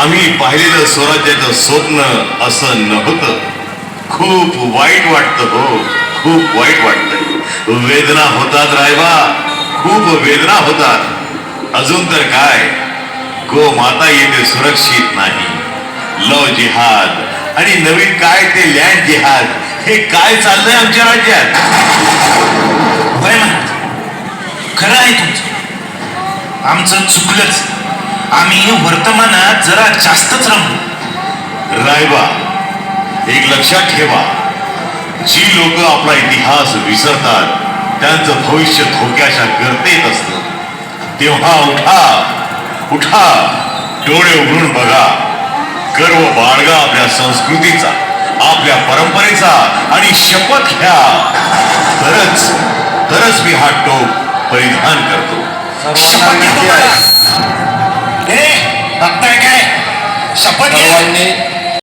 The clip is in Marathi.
आम्ही पाहिलेलं स्वराज्याचं स्वप्न असं नव्हतं. खूप वाईट वाटतं हो, खूप वाईट वाटतं. वेदना होतात रायबा, खूप वेदना होतात. अजून तर काय, गो माता येते सुरक्षित नाही. लव जिहाद आणि नवीन काय ते लँड जिहाद, हे काय चाललंय आमच्या राज्यात? खरं आहे तुमचं. आमचं चुकलंच. आम्ही वर्तमानात जरा जास्तच रमलो. रायबा, एक लक्षात ठेवा, जी लोक आपला इतिहास विसरतात त्यांचं भविष्य धोक्याच्या गर्तेत असतं. तेव्हा उठा, उठा, डोळे उघडून बघा. गर्व बाळगा आपल्या संस्कृतीचा, आपल्या परंपरेचा आणि शपथ घ्या. तरच मी हा टोप परिधान करतो. बघताय काय शपथ सर्वांनी